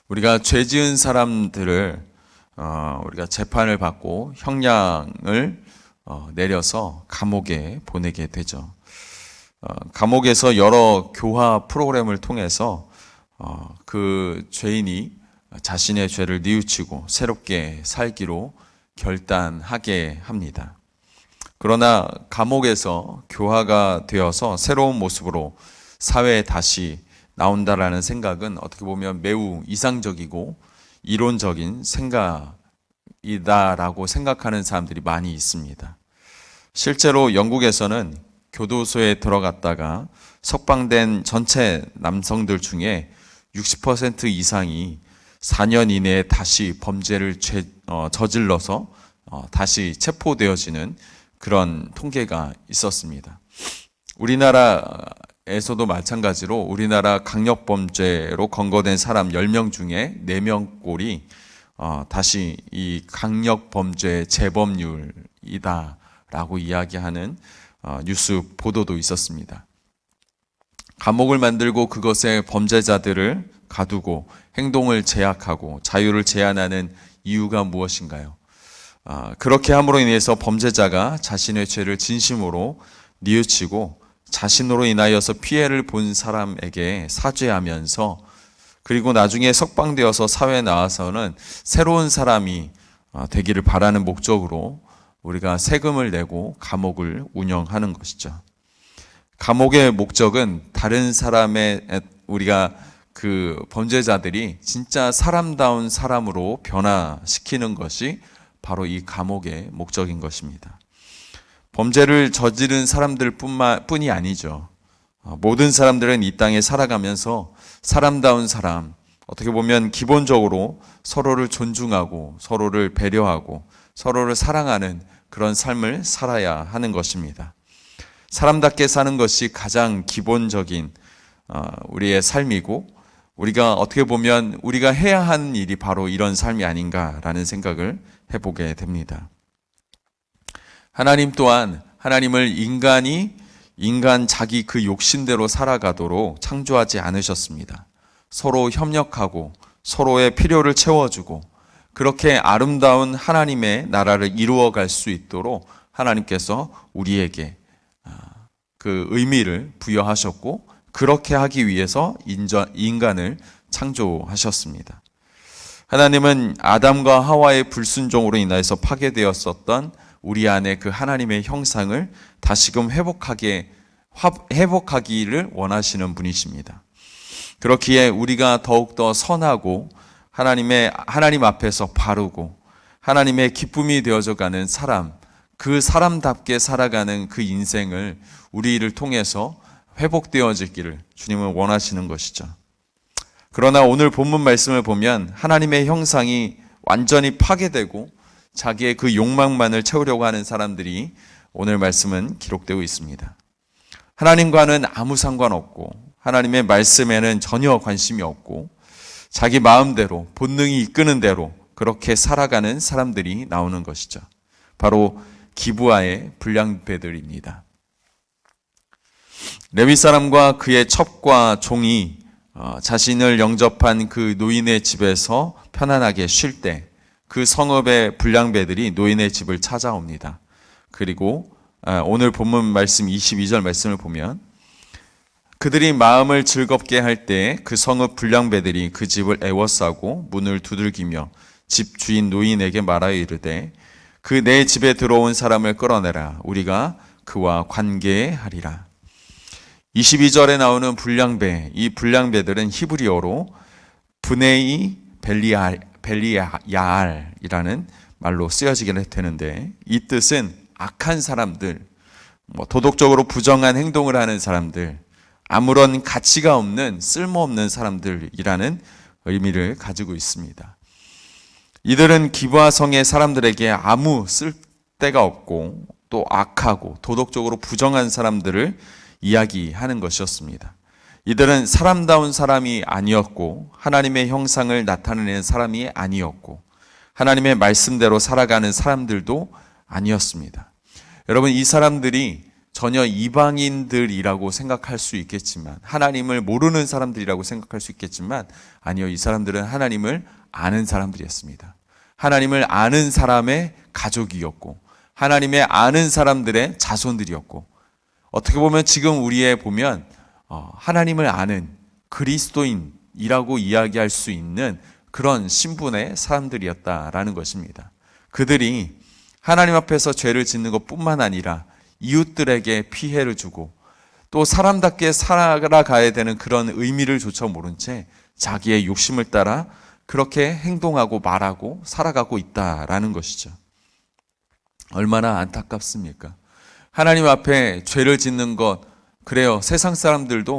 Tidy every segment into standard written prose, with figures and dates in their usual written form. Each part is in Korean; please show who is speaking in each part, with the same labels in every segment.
Speaker 1: 우리가 죄 지은 사람들을 우리가 재판을 받고 형량을 내려서 감옥에 보내게 되죠. 감옥에서 여러 교화 프로그램을 통해서 그 죄인이 자신의 죄를 뉘우치고 새롭게 살기로 결단하게 합니다. 그러나 감옥에서 교화가 되어서 새로운 모습으로 사회에 다시 나온다라는 생각은 어떻게 보면 매우 이상적이고 이론적인 생각이다라고 생각하는 사람들이 많이 있습니다. 실제로 영국에서는 교도소에 들어갔다가 석방된 전체 남성들 중에 60% 이상이 4년 이내에 다시 범죄를 저질러서 다시 체포되어지는 그런 통계가 있었습니다. 우리나라에서도 마찬가지로 우리나라 강력범죄로 검거된 사람 10명 중에 4명 꼴이 다시 이 강력범죄 재범률이다라고 이야기하는 뉴스 보도도 있었습니다. 감옥을 만들고 그것에 범죄자들을 가두고 행동을 제약하고 자유를 제한하는 이유가 무엇인가요? 그렇게 함으로 인해서 범죄자가 자신의 죄를 진심으로 뉘우치고 자신으로 인하여서 피해를 본 사람에게 사죄하면서 그리고 나중에 석방되어서 사회에 나와서는 새로운 사람이 되기를 바라는 목적으로 우리가 세금을 내고 감옥을 운영하는 것이죠. 감옥의 목적은 다른 사람의 우리가 그 범죄자들이 진짜 사람다운 사람으로 변화시키는 것이 바로 이 감옥의 목적인 것입니다. 범죄를 저지른 사람들 뿐이 아니죠. 모든 사람들은 이 땅에 살아가면서 사람다운 사람, 어떻게 보면 기본적으로 서로를 존중하고 서로를 배려하고 서로를 사랑하는 그런 삶을 살아야 하는 것입니다. 사람답게 사는 것이 가장 기본적인 우리의 삶이고 우리가 어떻게 보면 우리가 해야 하는 일이 바로 이런 삶이 아닌가라는 생각을 해보게 됩니다. 하나님 또한 하나님을 인간 자기 그 욕심대로 살아가도록 창조하지 않으셨습니다. 서로 협력하고 서로의 필요를 채워주고 그렇게 아름다운 하나님의 나라를 이루어갈 수 있도록 하나님께서 우리에게 그 의미를 부여하셨고 그렇게 하기 위해서 인간을 창조하셨습니다. 하나님은 아담과 하와의 불순종으로 인해서 파괴되었었던 우리 안에 그 하나님의 형상을 다시금 회복하기를 원하시는 분이십니다. 그렇기에 우리가 더욱더 선하고 하나님 앞에서 바르고 하나님의 기쁨이 되어져가는 사람, 그 사람답게 살아가는 그 인생을 우리를 통해서 회복되어지기를 주님은 원하시는 것이죠. 그러나 오늘 본문 말씀을 보면 하나님의 형상이 완전히 파괴되고 자기의 그 욕망만을 채우려고 하는 사람들이 오늘 말씀은 기록되고 있습니다. 하나님과는 아무 상관없고 하나님의 말씀에는 전혀 관심이 없고 자기 마음대로 본능이 이끄는 대로 그렇게 살아가는 사람들이 나오는 것이죠. 바로 기브아의 불량배들입니다. 레위 사람과 그의 첩과 종이 자신을 영접한 그 노인의 집에서 편안하게 쉴 때 그 성읍의 불량배들이 노인의 집을 찾아옵니다. 그리고 오늘 본문 말씀 22절 말씀을 보면 그들이 마음을 즐겁게 할 때 그 성읍 불량배들이 그 집을 애워싸고 문을 두들기며 집 주인 노인에게 말하여 이르되 그 내 집에 들어온 사람을 끌어내라 우리가 그와 관계하리라. 22절에 나오는 불량배, 이 불량배들은 히브리어로 브네이 벨리야알이라는 말로 쓰여지게 되는데 이 뜻은 악한 사람들, 도덕적으로 부정한 행동을 하는 사람들, 아무런 가치가 없는 쓸모없는 사람들이라는 의미를 가지고 있습니다. 이들은 기브아 성의 사람들에게 아무 쓸데가 없고 또 악하고 도덕적으로 부정한 사람들을 이야기하는 것이었습니다. 이들은 사람다운 사람이 아니었고 하나님의 형상을 나타내는 사람이 아니었고 하나님의 말씀대로 살아가는 사람들도 아니었습니다. 여러분, 이 사람들이 전혀 이방인들이라고 생각할 수 있겠지만, 하나님을 모르는 사람들이라고 생각할 수 있겠지만, 아니요, 이 사람들은 하나님을 아는 사람들이었습니다. 하나님을 아는 사람의 가족이었고, 하나님의 아는 사람들의 자손들이었고, 어떻게 보면 지금 우리에 보면 하나님을 아는 그리스도인이라고 이야기할 수 있는 그런 신분의 사람들이었다라는 것입니다. 그들이 하나님 앞에서 죄를 짓는 것뿐만 아니라 이웃들에게 피해를 주고 또 사람답게 살아가야 되는 그런 의미를 조차 모른 채 자기의 욕심을 따라 그렇게 행동하고 말하고 살아가고 있다라는 것이죠. 얼마나 안타깝습니까? 하나님 앞에 죄를 짓는 것, 그래요. 세상 사람들은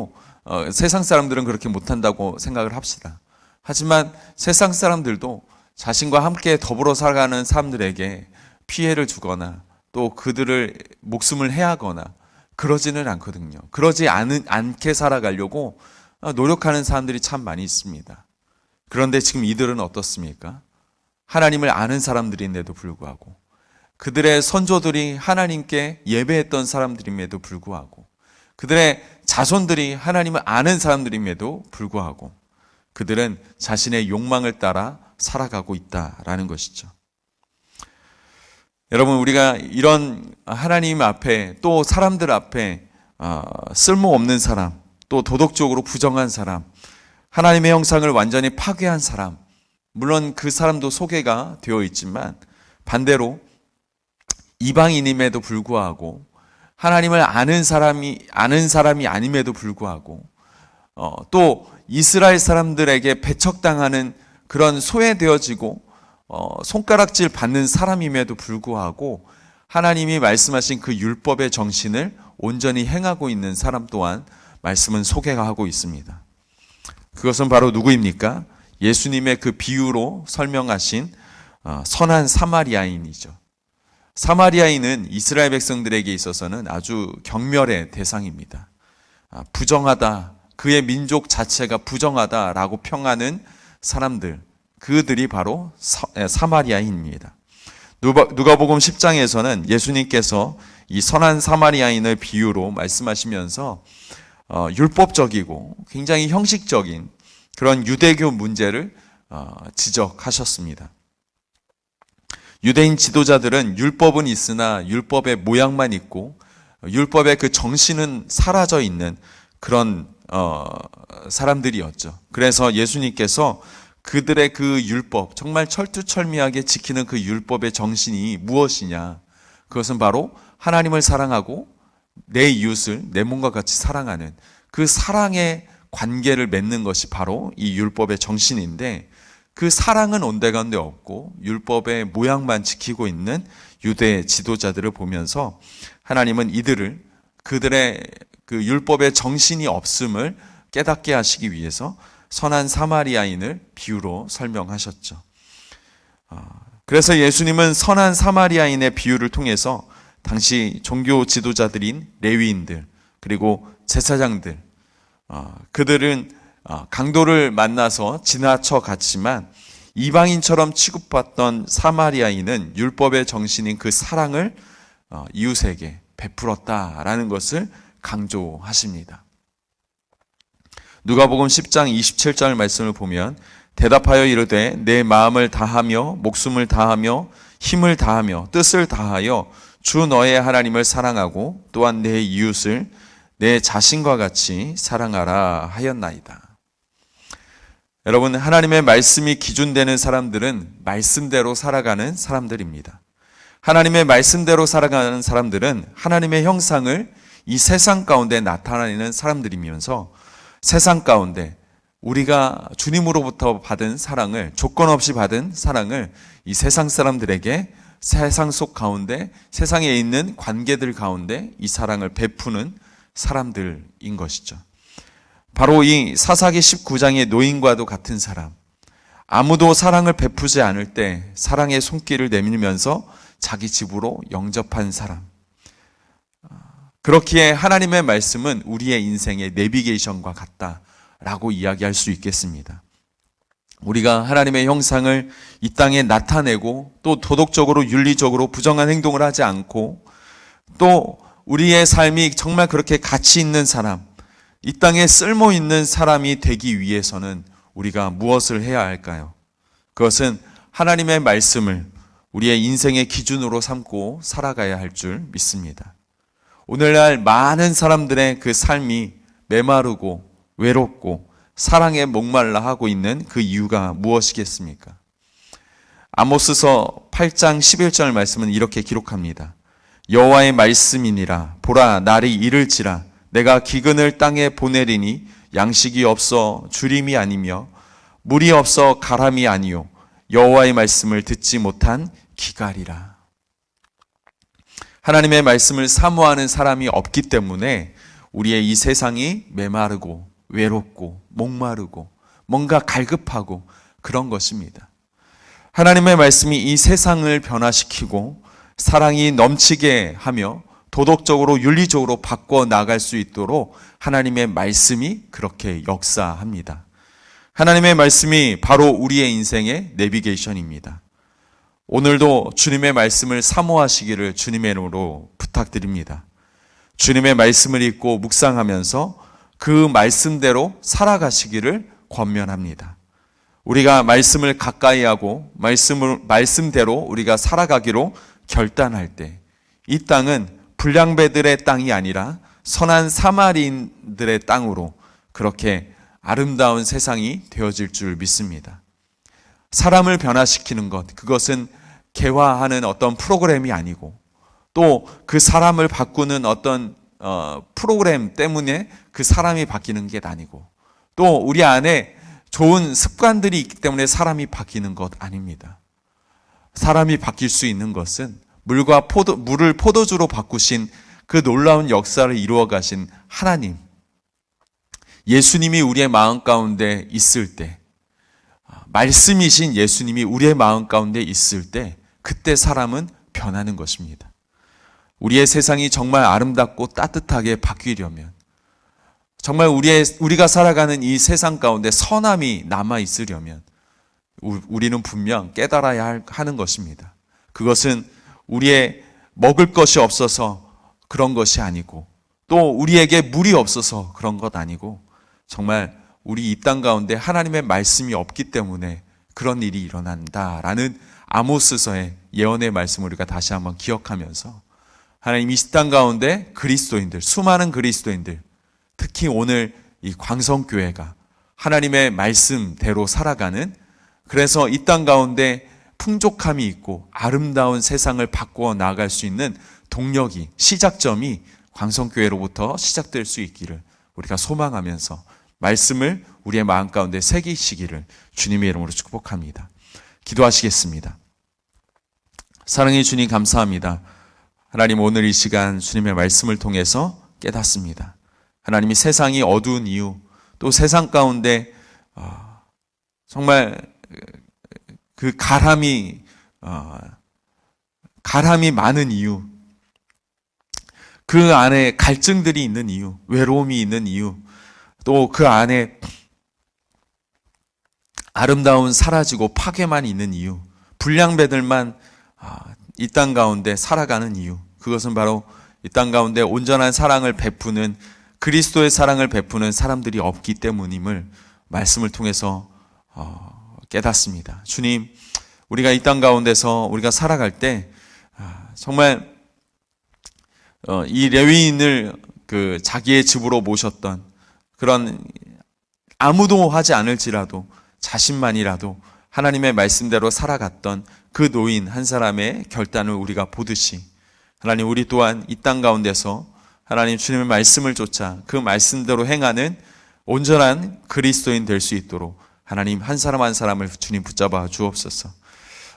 Speaker 1: 그렇게 못한다고 생각을 합시다. 하지만 세상 사람들도 자신과 함께 더불어 살아가는 사람들에게 피해를 주거나 또 그들을 목숨을 해하거나 그러지는 않거든요. 그러지 않게 살아가려고 노력하는 사람들이 참 많이 있습니다. 그런데 지금 이들은 어떻습니까? 하나님을 아는 사람들인데도 불구하고, 그들의 선조들이 하나님께 예배했던 사람들임에도 불구하고, 그들의 자손들이 하나님을 아는 사람들임에도 불구하고 그들은 자신의 욕망을 따라 살아가고 있다라는 것이죠. 여러분, 우리가 이런 하나님 앞에 또 사람들 앞에 쓸모없는 사람, 또 도덕적으로 부정한 사람, 하나님의 형상을 완전히 파괴한 사람, 물론 그 사람도 소개가 되어 있지만 반대로 이방인임에도 불구하고 하나님을 아는 사람이 아님에도 불구하고 또 이스라엘 사람들에게 배척당하는 그런 소외되어지고 손가락질 받는 사람임에도 불구하고 하나님이 말씀하신 그 율법의 정신을 온전히 행하고 있는 사람 또한 말씀은 소개하고 있습니다. 그것은 바로 누구입니까? 예수님의 그 비유로 설명하신 선한 사마리아인이죠. 사마리아인은 이스라엘 백성들에게 있어서는 아주 경멸의 대상입니다. 부정하다, 그의 민족 자체가 부정하다라고 평하는 사람들, 그들이 바로 사마리아인입니다. 누가복음 10장에서는 예수님께서 이 선한 사마리아인을 비유로 말씀하시면서 율법적이고 굉장히 형식적인 그런 유대교 문제를 지적하셨습니다. 유대인 지도자들은 율법은 있으나 율법의 모양만 있고 율법의 그 정신은 사라져 있는 그런 사람들이었죠. 그래서 예수님께서 그들의 그 율법, 정말 철두철미하게 지키는 그 율법의 정신이 무엇이냐? 그것은 바로 하나님을 사랑하고 내 이웃을 내 몸과 같이 사랑하는 그 사랑의 관계를 맺는 것이 바로 이 율법의 정신인데, 그 사랑은 온데간데 없고 율법의 모양만 지키고 있는 유대 지도자들을 보면서 하나님은 그들의 그 율법의 정신이 없음을 깨닫게 하시기 위해서 선한 사마리아인을 비유로 설명하셨죠. 그래서 예수님은 선한 사마리아인의 비유를 통해서 당시 종교 지도자들인 레위인들 그리고 제사장들, 그들은 강도를 만나서 지나쳐 갔지만 이방인처럼 취급받던 사마리아인은 율법의 정신인 그 사랑을 이웃에게 베풀었다라는 것을 강조하십니다. 누가복음 10장 27절 말씀을 보면 대답하여 이르되 내 마음을 다하며 목숨을 다하며 힘을 다하며 뜻을 다하여 주 너의 하나님을 사랑하고 또한 내 이웃을 내 자신과 같이 사랑하라 하였나이다. 여러분, 하나님의 말씀이 기준되는 사람들은 말씀대로 살아가는 사람들입니다. 하나님의 말씀대로 살아가는 사람들은 하나님의 형상을 이 세상 가운데 나타내는 사람들이면서 세상 가운데 우리가 주님으로부터 받은 사랑을, 조건 없이 받은 사랑을 이 세상 사람들에게 세상 속 가운데, 세상에 있는 관계들 가운데 이 사랑을 베푸는 사람들인 것이죠. 바로 이 사사기 19장의 노인과도 같은 사람, 아무도 사랑을 베푸지 않을 때 사랑의 손길을 내밀면서 자기 집으로 영접한 사람. 그렇기에 하나님의 말씀은 우리의 인생의 내비게이션과 같다라고 이야기할 수 있겠습니다. 우리가 하나님의 형상을 이 땅에 나타내고 또 도덕적으로 윤리적으로 부정한 행동을 하지 않고 또 우리의 삶이 정말 그렇게 가치 있는 사람, 이 땅에 쓸모 있는 사람이 되기 위해서는 우리가 무엇을 해야 할까요? 그것은 하나님의 말씀을 우리의 인생의 기준으로 삼고 살아가야 할 줄 믿습니다. 오늘날 많은 사람들의 그 삶이 메마르고 외롭고 사랑에 목말라 하고 있는 그 이유가 무엇이겠습니까? 아모스서 8장 11절 말씀은 이렇게 기록합니다. 여호와의 말씀이니라 보라 날이 이를지라 내가 기근을 땅에 보내리니 양식이 없어 주림이 아니며 물이 없어 가람이 아니요 여호와의 말씀을 듣지 못한 기갈이라. 하나님의 말씀을 사모하는 사람이 없기 때문에 우리의 이 세상이 메마르고 외롭고 목마르고 뭔가 갈급하고 그런 것입니다. 하나님의 말씀이 이 세상을 변화시키고 사랑이 넘치게 하며 도덕적으로 윤리적으로 바꿔 나갈 수 있도록 하나님의 말씀이 그렇게 역사합니다. 하나님의 말씀이 바로 우리의 인생의 내비게이션입니다. 오늘도 주님의 말씀을 사모하시기를 주님의 이름으로 부탁드립니다. 주님의 말씀을 읽고 묵상하면서 그 말씀대로 살아가시기를 권면합니다. 우리가 말씀을 가까이 하고 말씀대로 우리가 살아가기로 결단할 때 이 땅은 불량배들의 땅이 아니라 선한 사마리인들의 땅으로 그렇게 아름다운 세상이 되어질 줄 믿습니다. 사람을 변화시키는 것, 그것은 개화하는 어떤 프로그램이 아니고 또 그 사람을 바꾸는 어떤 프로그램 때문에 그 사람이 바뀌는 게 아니고 또 우리 안에 좋은 습관들이 있기 때문에 사람이 바뀌는 것 아닙니다. 사람이 바뀔 수 있는 것은 물을 포도주로 바꾸신 그 놀라운 역사를 이루어 가신 하나님, 예수님이 우리의 마음 가운데 있을 때, 말씀이신 예수님이 우리의 마음 가운데 있을 때 그때 사람은 변하는 것입니다. 우리의 세상이 정말 아름답고 따뜻하게 바뀌려면 정말 우리가 살아가는 이 세상 가운데 선함이 남아 있으려면 우리는 분명 깨달아야 하는 것입니다. 그것은 우리의 먹을 것이 없어서 그런 것이 아니고 또 우리에게 물이 없어서 그런 것 아니고 정말 우리 이 땅 가운데 하나님의 말씀이 없기 때문에 그런 일이 일어난다라는 아모스서의 예언의 말씀을 우리가 다시 한번 기억하면서 하나님 이 땅 가운데 그리스도인들, 수많은 그리스도인들, 특히 오늘 이 광성교회가 하나님의 말씀대로 살아가는, 그래서 이 땅 가운데 풍족함이 있고 아름다운 세상을 바꾸어 나아갈 수 있는 동력이, 시작점이 광성교회로부터 시작될 수 있기를 우리가 소망하면서 말씀을 우리의 마음 가운데 새기시기를 주님의 이름으로 축복합니다. 기도하시겠습니다. 사랑의 주님 감사합니다. 하나님, 오늘 이 시간 주님의 말씀을 통해서 깨닫습니다. 하나님이 세상이 어두운 이유, 또 세상 가운데 정말 그 가람이 많은 이유, 그 안에 갈증들이 있는 이유, 외로움이 있는 이유, 또 그 안에 아름다운 사라지고 파괴만 있는 이유, 불량배들만 이 땅 가운데 살아가는 이유, 그것은 바로 이 땅 가운데 온전한 사랑을 베푸는, 그리스도의 사랑을 베푸는 사람들이 없기 때문임을 말씀을 통해서 깨닫습니다. 주님, 우리가 이 땅 가운데서 우리가 살아갈 때 정말 이 레위인을 그 자기의 집으로 모셨던 그런, 아무도 하지 않을지라도 자신만이라도 하나님의 말씀대로 살아갔던 그 노인 한 사람의 결단을 우리가 보듯이, 하나님, 우리 또한 이 땅 가운데서 하나님 주님의 말씀을 쫓아 그 말씀대로 행하는 온전한 그리스도인 될 수 있도록 하나님 한 사람 한 사람을 주님 붙잡아 주옵소서.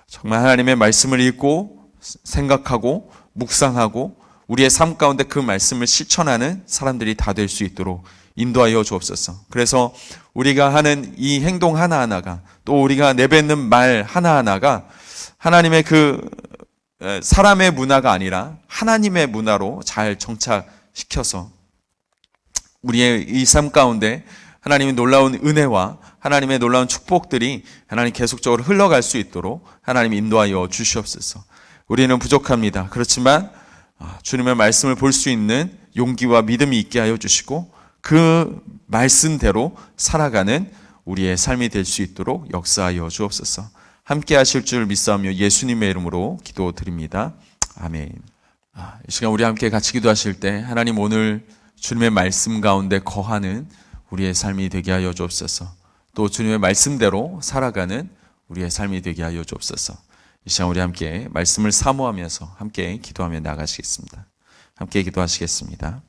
Speaker 1: 정말 하나님의 말씀을 읽고 생각하고 묵상하고 우리의 삶 가운데 그 말씀을 실천하는 사람들이 다 될 수 있도록 인도하여 주옵소서. 그래서 우리가 하는 이 행동 하나하나가, 또 우리가 내뱉는 말 하나하나가 하나님의 그 사람의 문화가 아니라 하나님의 문화로 잘 정착시켜서 우리의 이 삶 가운데 하나님의 놀라운 은혜와 하나님의 놀라운 축복들이 하나님 계속적으로 흘러갈 수 있도록 하나님 인도하여 주시옵소서. 우리는 부족합니다. 그렇지만 주님의 말씀을 볼 수 있는 용기와 믿음이 있게 하여 주시고 그 말씀대로 살아가는 우리의 삶이 될 수 있도록 역사하여 주옵소서. 함께 하실 줄 믿사오며 예수님의 이름으로 기도드립니다. 아멘. 이 시간 우리 함께 같이 기도하실 때 하나님 오늘 주님의 말씀 가운데 거하는 우리의 삶이 되게 하여 주옵소서. 또 주님의 말씀대로 살아가는 우리의 삶이 되게 하여 주옵소서. 이 시간 우리 함께 말씀을 사모하면서 함께 기도하며 나가시겠습니다. 함께 기도하시겠습니다.